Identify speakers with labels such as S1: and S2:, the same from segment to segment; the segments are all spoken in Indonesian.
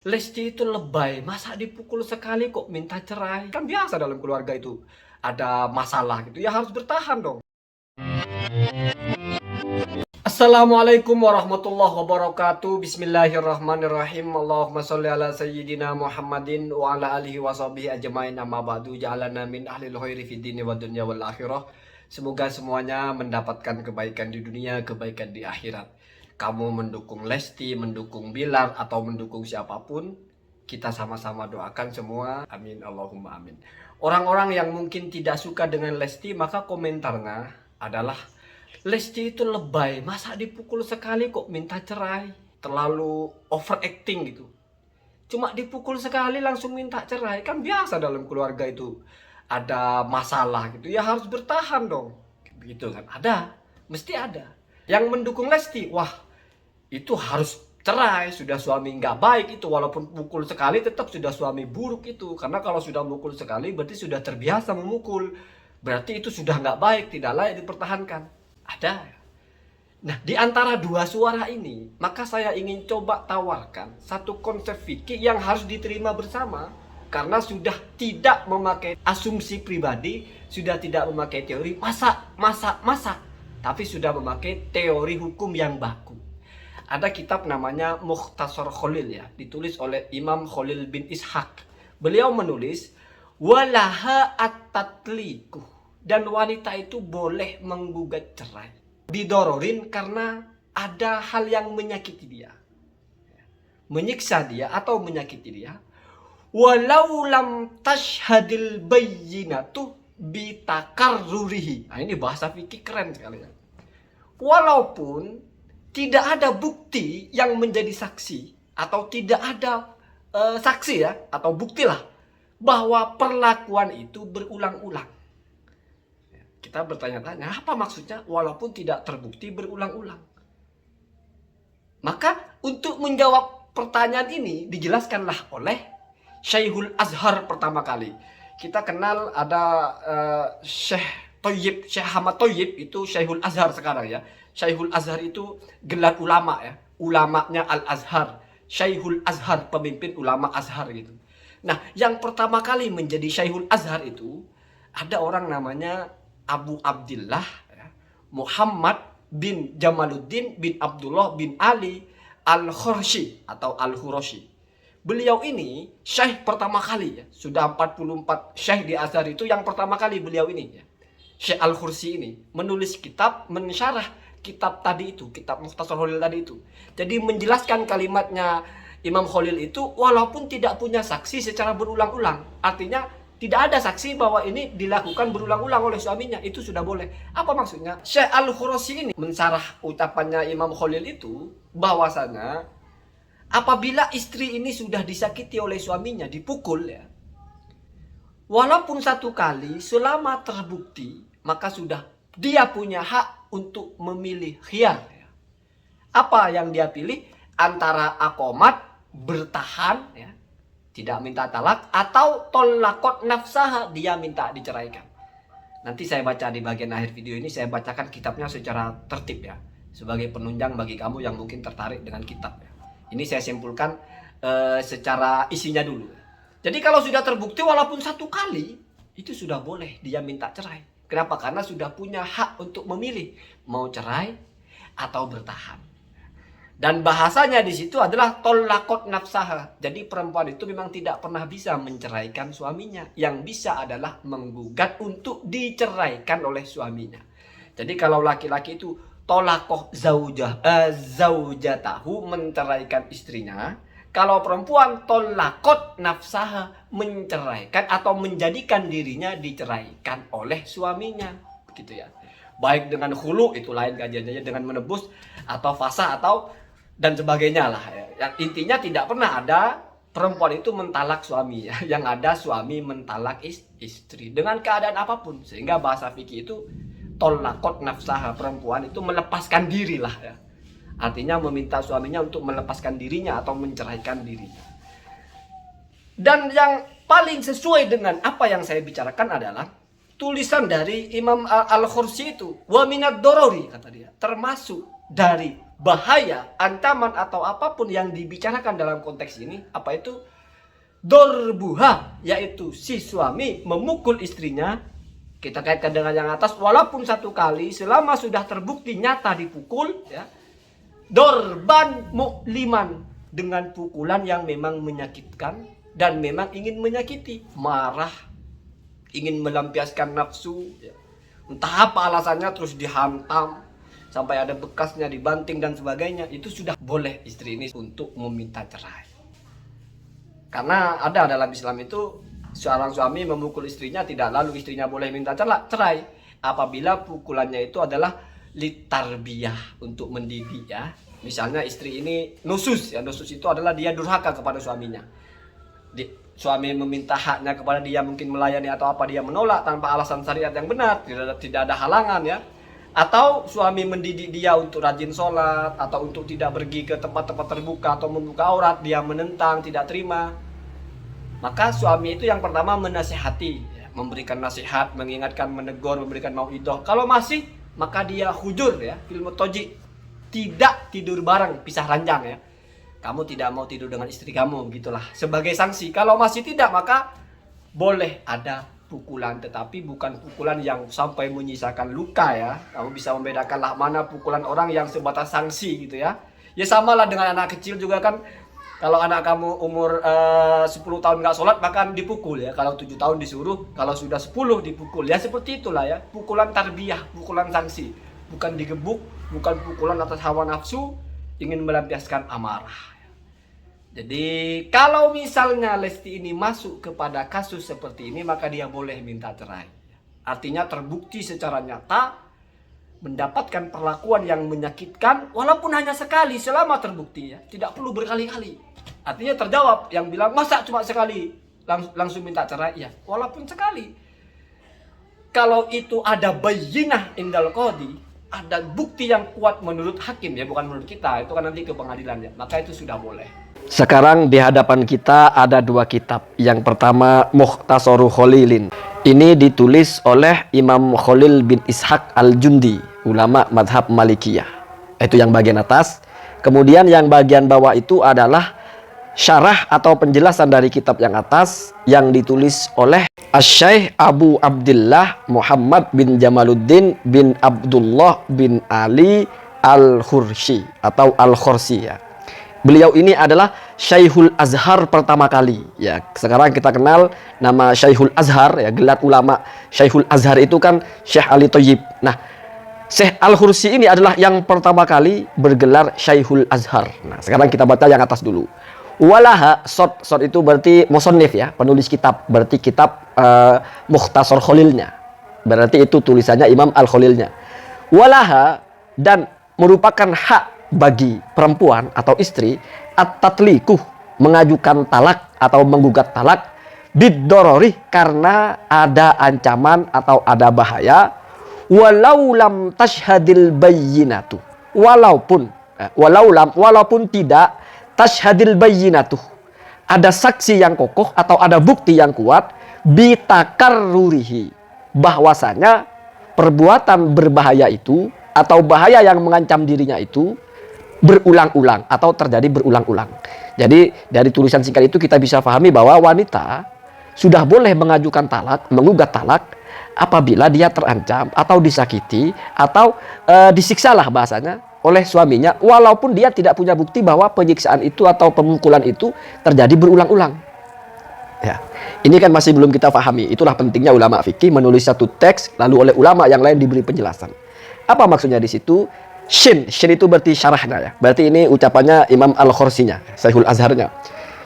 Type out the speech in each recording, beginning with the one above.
S1: Lesti itu lebay, masa dipukul sekali kok minta cerai? Kan biasa dalam keluarga itu ada masalah gitu, ya harus bertahan dong. Assalamualaikum warahmatullahi wabarakatuh. Bismillahirrahmanirrahim. Allahumma sholli ala sayyidina Muhammadin wa ala alihi wa sahbihi ajmain, amma ba'du. Ja'alana min ahlil khairi fid dini wa dunya wal akhirah. Semoga semuanya mendapatkan kebaikan di dunia, kebaikan di akhirat. Kamu mendukung Lesti, mendukung Bilar, atau mendukung siapapun, kita sama-sama doakan semua. Amin Allahumma amin. Orang-orang yang mungkin tidak suka dengan Lesti, maka komentarnya adalah Lesti itu lebay, masa dipukul sekali kok minta cerai? Terlalu overacting gitu. Cuma dipukul sekali langsung minta cerai, kan biasa dalam keluarga itu ada masalah gitu, ya harus bertahan dong. Begitu kan? Ada, mesti ada. Yang mendukung Lesti, wah itu harus cerai, sudah suami nggak baik itu, walaupun pukul sekali tetap sudah suami buruk itu. Karena kalau sudah mukul sekali berarti sudah terbiasa memukul, berarti itu sudah nggak baik, tidak layak dipertahankan. Ada. Nah, di antara dua suara ini, maka saya ingin coba tawarkan satu konsep fikih yang harus diterima bersama, karena sudah tidak memakai asumsi pribadi, sudah tidak memakai teori masa, tapi sudah memakai teori hukum yang baku. Ada kitab namanya Mukhtasar Khalil ya, ditulis oleh Imam Khalil bin Ishaq. Beliau menulis, walaha at-tatliku, dan wanita itu boleh menggugat cerai. Didororin karena ada hal yang menyakiti dia, menyiksa dia atau menyakiti dia. Walau lam tashhadil bayyinatu bitakarrurihi. Nah, ini bahasa fikih keren sekali ya. Walaupun tidak ada bukti yang menjadi saksi, atau tidak ada saksi ya, atau buktilah bahwa perlakuan itu berulang-ulang. Kita bertanya-tanya, apa maksudnya walaupun tidak terbukti berulang-ulang? Maka untuk menjawab pertanyaan ini dijelaskanlah oleh Syekhul Azhar pertama kali. Kita kenal ada Syekh Thayyib, Syekh Ahmad Thayyib, itu Syekhul Azhar sekarang ya. Syekhul Azhar itu gelar ulama ya, ulamanya Al-Azhar. Syekhul Azhar, pemimpin ulama Azhar gitu. Nah, yang pertama kali menjadi Syekhul Azhar itu ada orang namanya Abu Abdillah ya, Muhammad bin Jamaluddin bin Abdullah bin Ali Al-Khurshi atau Al-Khurashi. Beliau ini syekh pertama kali ya, sudah 44 syekh di Azhar itu yang pertama kali beliau ini ya. Syekh Al-Khursi ini menulis kitab, mensyarah kitab tadi itu, kitab Mukhtasar Khalil tadi itu. Jadi menjelaskan kalimatnya Imam Khalil itu walaupun tidak punya saksi secara berulang-ulang. Artinya tidak ada saksi bahwa ini dilakukan berulang-ulang oleh suaminya, itu sudah boleh. Apa maksudnya? Syekh Al-Khurashi ini mensarah ucapannya Imam Khalil itu bahwasanya apabila istri ini sudah disakiti oleh suaminya, dipukul ya, walaupun satu kali, selama terbukti, maka sudah dia punya hak untuk memilih khiyar ya. Apa yang dia pilih? Antara akomat, bertahan ya, tidak minta talak, atau tolakot nafsah, dia minta diceraikan. Nanti saya baca di bagian akhir video ini, saya bacakan kitabnya secara tertib ya, sebagai penunjang bagi kamu yang mungkin tertarik dengan kitab ya. Ini saya simpulkan secara isinya dulu. Jadi kalau sudah terbukti walaupun satu kali, itu sudah boleh dia minta cerai. Kenapa? Karena sudah punya hak untuk memilih mau cerai atau bertahan. Dan bahasanya di situ adalah tolakot nafsah. Jadi perempuan itu memang tidak pernah bisa menceraikan suaminya. Yang bisa adalah menggugat untuk diceraikan oleh suaminya. Jadi kalau laki-laki itu tolakoh zaujatahu, menceraikan istrinya. Kalau perempuan tolakot nafsah, menceraikan atau menjadikan dirinya diceraikan oleh suaminya. Begitu ya. Baik dengan khulu, itu lain kajiannya, dengan menebus atau fasah atau dan sebagainya lah ya. Yang intinya tidak pernah ada perempuan itu mentalak suami ya. Yang ada suami mentalak istri dengan keadaan apapun. Sehingga bahasa fikih itu tolakot nafsah, perempuan itu melepaskan diri lah ya. Artinya meminta suaminya untuk melepaskan dirinya atau menceraikan dirinya. Dan yang paling sesuai dengan apa yang saya bicarakan adalah tulisan dari Imam Al-Khursi itu, wa minad dorori, kata dia, termasuk dari bahaya, ancaman atau apapun yang dibicarakan dalam konteks ini, apa itu? Dorbuha, yaitu si suami memukul istrinya. Kita kaitkan dengan yang atas, walaupun satu kali, selama sudah terbukti nyata dipukul, ya, dorban mu'liman, dengan pukulan yang memang menyakitkan dan memang ingin menyakiti, marah, ingin melampiaskan nafsu, ya. Entah apa alasannya, terus dihantam sampai ada bekasnya, dibanting dan sebagainya, itu sudah boleh istri ini untuk meminta cerai. Karena ada dalam Islam itu, seorang suami memukul istrinya, tidak lalu istrinya boleh minta cerai apabila pukulannya itu adalah litarbiyah, untuk mendidik, ya. Misalnya istri ini nusus, ya, nusus itu adalah dia durhaka kepada suaminya. Suami meminta haknya kepada dia, mungkin melayani atau apa, dia menolak tanpa alasan syariat yang benar, tidak ada halangan, ya. Atau suami mendidik dia untuk rajin sholat, atau untuk tidak pergi ke tempat-tempat terbuka atau membuka aurat, dia menentang, tidak terima. Maka suami itu yang pertama menasihati, ya, memberikan nasihat, mengingatkan, menegur, memberikan mauidhah. Kalau masih, maka dia hujur, ya, fil mutaji, tidak tidur bareng, pisah ranjang, ya. Kamu tidak mau tidur dengan istri kamu, begitulah, sebagai sanksi. Kalau masih tidak, maka boleh ada pukulan, tetapi bukan pukulan yang sampai menyisakan luka, ya. Kamu bisa membedakanlah mana pukulan orang yang sebatas sanksi, gitu, ya. Ya samalah dengan anak kecil juga kan. Kalau anak kamu umur 10 tahun nggak sholat, maka dipukul, ya. Kalau 7 tahun disuruh, kalau sudah 10 dipukul. Ya seperti itulah, ya. Pukulan tarbiyah, pukulan sanksi. Bukan digebuk, bukan pukulan atas hawa nafsu, ingin melampiaskan amarah. Jadi kalau misalnya Lesti ini masuk kepada kasus seperti ini, maka dia boleh minta cerai. Artinya terbukti secara nyata mendapatkan perlakuan yang menyakitkan, walaupun hanya sekali, selama terbukti, ya. Tidak perlu berkali-kali. Artinya terjawab yang bilang, masa cuma sekali langsung minta cerai, ya, walaupun sekali. Kalau itu ada bayyinah indal qadhi, ada bukti yang kuat menurut hakim, ya, bukan menurut kita, itu kan nanti ke pengadilan, ya, maka itu sudah boleh. Sekarang di hadapan kita ada dua kitab. Yang pertama Mukhtasaru Khalilin. Ini ditulis oleh Imam Khalil bin Ishaq Al-Jundi, ulama madhab Malikiyah. Itu yang bagian atas. Kemudian yang bagian bawah itu adalah syarah atau penjelasan dari kitab yang atas, yang ditulis oleh Asy-Syaikh Abu Abdullah Muhammad bin Jamaluddin bin Abdullah bin Ali Al-Khursi atau Al-Khursi, ya. Beliau ini adalah Syekhul Azhar pertama kali, ya. Sekarang kita kenal nama Syekhul Azhar, ya, gelar ulama Syekhul Azhar itu kan Syekh Ali Thayyib. Nah, Syekh Al-Khursi ini adalah yang pertama kali bergelar Syekhul Azhar. Nah, sekarang kita baca yang atas dulu. Walaha, sod itu berarti musannif, ya, penulis kitab, berarti kitab Mukhtasar Khalilnya. Berarti itu tulisannya Imam Al-Khalilnya. Walaha, dan merupakan hak bagi perempuan atau istri at-tatlikuh, mengajukan talak atau menggugat talak bid-dorori, karena ada ancaman atau ada bahaya, walau lam tashhadil bayyinatu, walaupun tidak tashhadil bayyinatu, ada saksi yang kokoh atau ada bukti yang kuat, bitakarrurihi, bahwasanya perbuatan berbahaya itu atau bahaya yang mengancam dirinya itu berulang-ulang atau terjadi berulang-ulang. Jadi dari tulisan singkat itu kita bisa pahami bahwa wanita sudah boleh mengajukan talak, menggugat talak apabila dia terancam atau disakiti atau disiksalah bahasanya oleh suaminya, walaupun dia tidak punya bukti bahwa penyiksaan itu atau pemukulan itu terjadi berulang-ulang. Ya, ini kan masih belum kita pahami. Itulah pentingnya ulama fikih menulis satu teks, lalu oleh ulama yang lain diberi penjelasan. Apa maksudnya di situ? Shin itu berarti syarahnya, ya. Berarti ini ucapannya Imam Al-Khursinya, Syekhul Azharnya.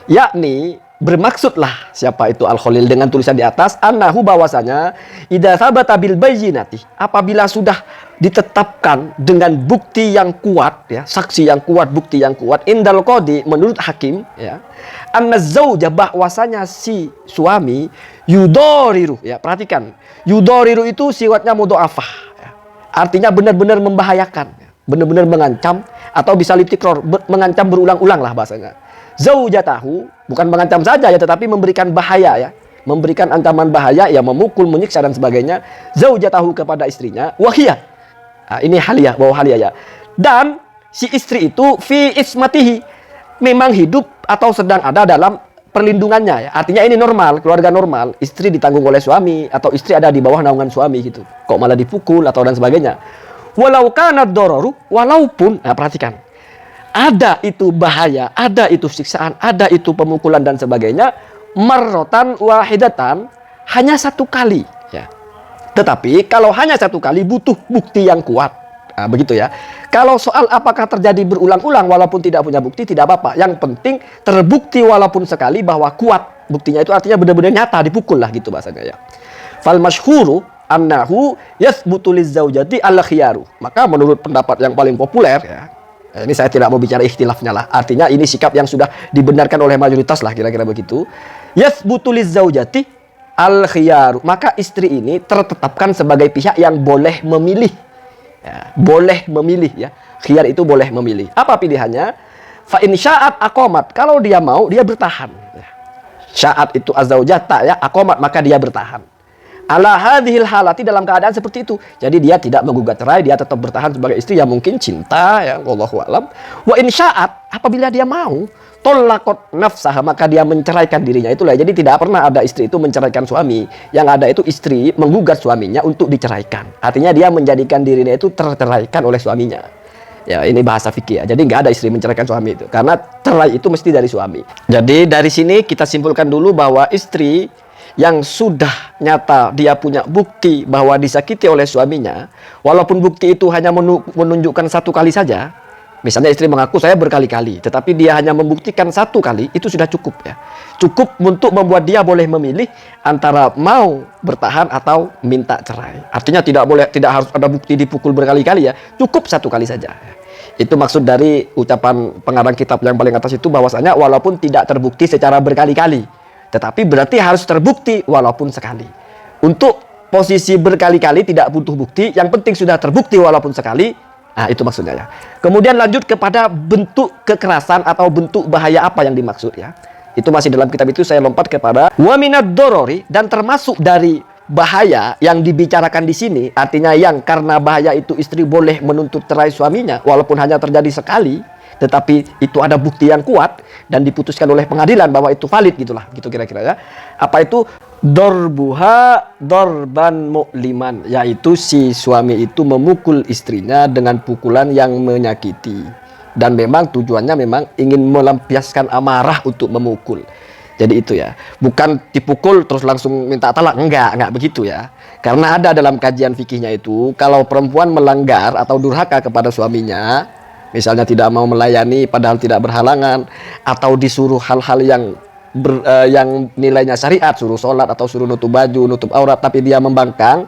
S1: Yakni bermaksudlah siapa itu Al-Khalil dengan tulisan di atas, annahu, bahwasanya idza tsabata bil bayyinati, apabila sudah ditetapkan dengan bukti yang kuat, ya, saksi yang kuat, bukti yang kuat, indal qadi, menurut hakim, ya, anna zauja, bahwasanya si suami yudoriru, ya, perhatikan, yudoriru itu sifatnya mudha'afah, ya. Artinya benar-benar membahayakan, ya, benar-benar mengancam, atau bisa litikror, mengancam berulang-ulang lah bahasanya. Zaujatahu, bukan mengancam saja, ya, tetapi memberikan bahaya, ya, memberikan ancaman bahaya, ya, memukul, menyiksa dan sebagainya. Zaujatahu, kepada istrinya, wahiyah. Nah, ini haliyah, bawa haliyah, ya. Dan
S2: si istri itu fi ismatihi, memang hidup atau sedang ada dalam perlindungannya ya. Artinya ini normal, keluarga normal, istri ditanggung oleh suami atau istri ada di bawah naungan suami gitu. Kok malah dipukul atau dan sebagainya. Walau kana dororu, walaupun, nah perhatikan, ada itu bahaya, ada itu siksaan, ada itu pemukulan dan sebagainya, marrotan wahidatan, hanya satu kali ya. Tetapi kalau hanya satu kali butuh bukti yang kuat. Nah, begitu ya. Kalau soal apakah terjadi berulang-ulang walaupun tidak punya bukti, tidak apa-apa. Yang penting terbukti walaupun sekali bahwa kuat. Buktinya itu artinya benar-benar nyata, dipukul lah gitu bahasanya ya. Fal masyhuru annahu yathbutu lizaujati al-khiyaru. Maka menurut pendapat yang paling populer ya. Ini saya tidak mau bicara ikhtilafnya lah. Artinya ini sikap yang sudah dibenarkan oleh mayoritas lah kira-kira begitu. Yathbutu lizaujati al-khiyaru. Maka istri ini tertetapkan sebagai pihak yang boleh memilih. Ya, boleh memilih ya. Khiyar itu boleh memilih. Apa pilihannya? Fa in sya'at aqamat. Kalau dia mau, dia bertahan. Ya. Sya'at itu azzaujata ya, aqamat maka dia bertahan. Ala hadhil halati, dalam keadaan seperti itu. Jadi dia tidak menggugat cerai, dia tetap bertahan sebagai istri yang mungkin cinta ya, wallahu alam. Wa in sya'at, apabila dia mau, tolakot nafsah, maka dia menceraikan dirinya. Itulah, jadi tidak pernah ada istri itu menceraikan suami. Yang ada itu istri menggugat suaminya untuk diceraikan. Artinya dia menjadikan dirinya itu terceraikan oleh suaminya. Ya, ini bahasa fikih ya. Jadi nggak ada istri menceraikan suami itu. Karena cerai itu mesti dari suami. Jadi dari sini kita simpulkan dulu bahwa istri yang sudah nyata dia punya bukti bahwa disakiti oleh suaminya, walaupun bukti itu hanya menunjukkan satu kali saja. Misalnya istri mengaku saya berkali-kali, tetapi dia hanya membuktikan satu kali, itu sudah cukup ya. Cukup untuk membuat dia boleh memilih antara mau bertahan atau minta cerai. Artinya tidak harus ada bukti dipukul berkali-kali ya, cukup satu kali saja. Itu maksud dari ucapan pengarang kitab yang paling atas itu, bahwasanya walaupun tidak terbukti secara berkali-kali, tetapi berarti harus terbukti walaupun sekali. Untuk posisi berkali-kali tidak butuh bukti, yang penting sudah terbukti walaupun sekali. Nah, itu maksudnya ya. Kemudian lanjut kepada bentuk kekerasan atau bentuk bahaya apa yang dimaksud ya. Itu masih dalam kitab itu, saya lompat kepada wa minad dorori, dan termasuk dari bahaya yang dibicarakan di sini, artinya yang karena bahaya itu istri boleh menuntut cerai suaminya walaupun hanya terjadi sekali, tetapi itu ada bukti yang kuat dan diputuskan oleh pengadilan bahwa itu valid gitulah, gitu kira-kira ya. Apa itu? Dorbuha dorban mu'liman, yaitu si suami itu memukul istrinya dengan pukulan yang menyakiti, dan memang tujuannya memang ingin melampiaskan amarah untuk memukul. Jadi itu ya, bukan dipukul terus langsung minta talak, enggak begitu ya. Karena ada dalam kajian fikihnya itu, kalau perempuan melanggar atau durhaka kepada suaminya, misalnya tidak mau melayani padahal tidak berhalangan, atau disuruh hal-hal yang nilainya syariat, suruh sholat atau suruh nutup baju, nutup aurat, tapi dia membangkang,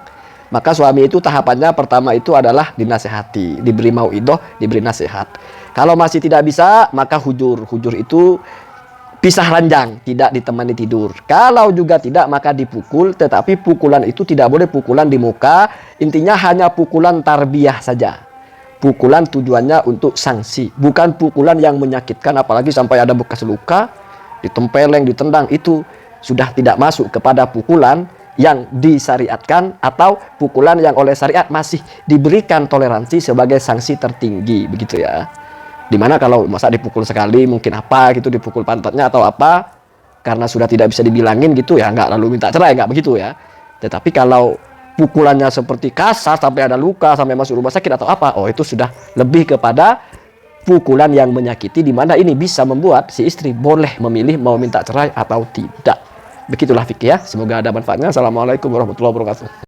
S2: maka suami itu tahapannya pertama itu adalah dinasehati, diberi mau'idoh, diberi nasihat. Kalau masih tidak bisa, maka hujur itu pisah ranjang, tidak ditemani tidur. Kalau juga tidak, maka dipukul, tetapi pukulan itu tidak boleh pukulan di muka, intinya hanya pukulan tarbiyah saja. Pukulan tujuannya untuk sanksi, bukan pukulan yang menyakitkan, apalagi sampai ada bekas luka, ditempeleng, ditendang, itu sudah tidak masuk kepada pukulan yang disyariatkan atau pukulan yang oleh syariat masih diberikan toleransi sebagai sanksi tertinggi, begitu ya. Dimana kalau masa dipukul sekali mungkin apa gitu, dipukul pantatnya atau apa, karena sudah tidak bisa dibilangin gitu ya, nggak lalu minta cerai, nggak begitu ya. Tetapi kalau pukulannya seperti kasar sampai ada luka, sampai masuk rumah sakit atau apa, oh itu sudah lebih kepada pukulan yang menyakiti, di mana ini bisa membuat si istri boleh memilih mau minta cerai atau tidak. Begitulah fikih ya. Semoga ada manfaatnya. Assalamualaikum warahmatullahi wabarakatuh.